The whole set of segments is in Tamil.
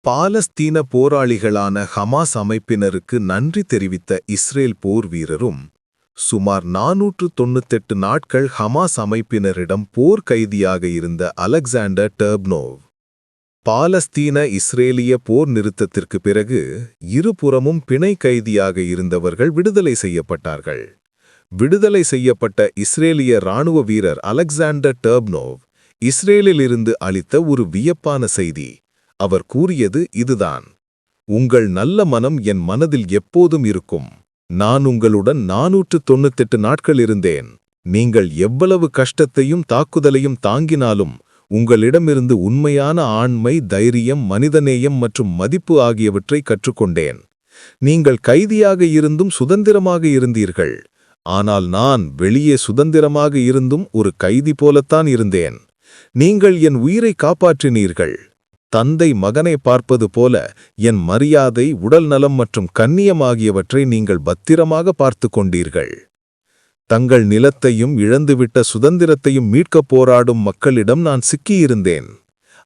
பாலஸ்தீன போராளிகளான ஹமாஸ் அமைப்பினருக்கு நன்றி தெரிவித்த இஸ்ரேல் போர் வீரரும் சுமார் 498 நாட்கள் ஹமாஸ் அமைப்பினரிடம் போர் கைதியாக இருந்த அலெக்சாண்டர் டர்ப்னோவ். பாலஸ்தீன இஸ்ரேலிய போர் நிறுத்தத்திற்கு பிறகு இருபுறமும் பிணை கைதியாக இருந்தவர்கள் விடுதலை செய்யப்பட்டார்கள். விடுதலை செய்யப்பட்ட இஸ்ரேலிய இராணுவ வீரர் அலெக்சாண்டர் டர்ப்னோவ் இஸ்ரேலிலிருந்து அளித்த ஒரு வியப்பான செய்தி. அவர் கூறியது இதுதான்: உங்கள் நல்ல மனம் என் மனதில் எப்போதும் இருக்கும். நான் உங்களுடன் 498 நாட்கள் இருந்தேன். நீங்கள் எவ்வளவு கஷ்டத்தையும் தாக்குதலையும் தாங்கினாலும் உங்களிடமிருந்து உண்மையான ஆண்மை, தைரியம், மனிதநேயம் மற்றும் மதிப்பு ஆகியவற்றை கற்றுக்கொண்டேன். நீங்கள் கைதியாக இருந்தும் சுதந்திரமாக இருந்தீர்கள். ஆனால் நான் வெளியே சுதந்திரமாக இருந்தும் ஒரு கைதி போலத்தான் இருந்தேன். நீங்கள் என் உயிரை காப்பாற்றினீர்கள். தந்தை மகனை பார்ப்பது போல என் மரியாதை, உடல் நலம் மற்றும் கண்ணியம் ஆகியவற்றை நீங்கள் பத்திரமாக பார்த்து கொண்டீர்கள். தங்கள் நிலத்தையும் இழந்துவிட்ட சுதந்திரத்தையும் மீட்கப் போராடும் மக்களிடம் நான் சிக்கியிருந்தேன்.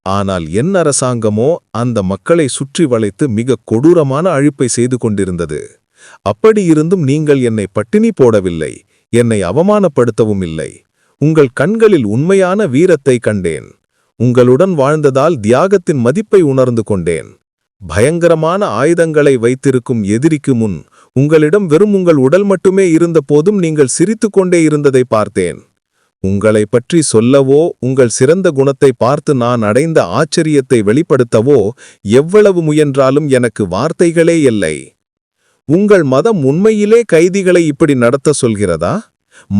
ஆனால் என் அரசாங்கமோ அந்த மக்களை சுற்றி வளைத்து மிக கொடூரமான அழிப்பை செய்து கொண்டிருந்தது. அப்படியிருந்தும் நீங்கள் என்னை பட்டினி போடவில்லை, என்னை அவமானப்படுத்தவும் இல்லை. உங்கள் கண்களில் உண்மையான வீரத்தை கண்டேன். உங்களுடன் வாழ்ந்ததால் தியாகத்தின் மதிப்பை உணர்ந்து கொண்டேன். பயங்கரமான ஆயுதங்களை வைத்திருக்கும் எதிரிக்கு முன் உங்களிடம் வெறும் உங்கள் உடல் மட்டுமே இருந்த போதும் நீங்கள் சிரித்துக்கொண்டே இருந்ததை பார்த்தேன். உங்களை பற்றி சொல்லவோ, உங்கள் சிறந்த குணத்தை பார்த்து நான் அடைந்த ஆச்சரியத்தை வெளிப்படுத்தவோ எவ்வளவு முயன்றாலும் எனக்கு வார்த்தைகளே இல்லை. உங்கள் மதம் உண்மையிலே கைதிகளை இப்படி நடத்த சொல்கிறதா?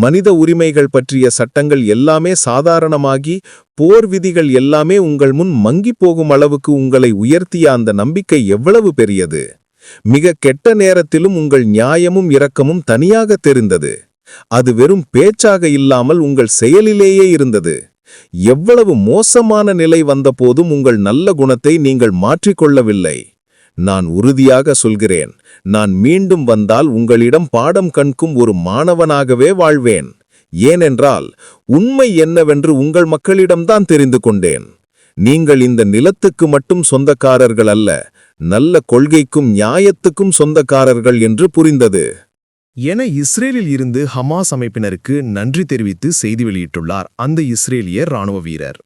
மனித உரிமைகள் பற்றிய சட்டங்கள் எல்லாமே சாதாரணமாகி போர் விதிகள் எல்லாமே உங்கள் முன் மங்கிப் போகும் அளவுக்கு உங்களை உயர்த்திய அந்த நம்பிக்கை எவ்வளவு பெரியது! மிக கெட்ட நேரத்திலும் உங்கள் நியாயமும் இரக்கமும் தனியாக தெரிந்தது. அது வெறும் பேச்சாக இல்லாமல் உங்கள் செயலிலேயே இருந்தது. எவ்வளவு மோசமான நிலை வந்தபோதும் உங்கள் நல்ல குணத்தை நீங்கள் மாற்றிக்கொள்ளவில்லை. நான் உறுதியாக சொல்கிறேன், நான் மீண்டும் வந்தால் உங்களிடம் பாடம் கற்கும் ஒரு மாணவனாகவே வாழ்வேன். ஏனென்றால் உண்மை என்னவென்று உங்கள் மக்களிடம்தான் தெரிந்து கொண்டேன். நீங்கள் இந்த நிலத்துக்கு மட்டும் சொந்தக்காரர்கள் அல்ல, நல்ல கொள்கைக்கும் நியாயத்துக்கும் சொந்தக்காரர்கள் என்று புரிந்தது என இஸ்ரேலில் இருந்து ஹமாஸ் அமைப்பினருக்கு நன்றி தெரிவித்து செய்தி வெளியிட்டுள்ளார் அந்த இஸ்ரேலிய இராணுவ வீரர்.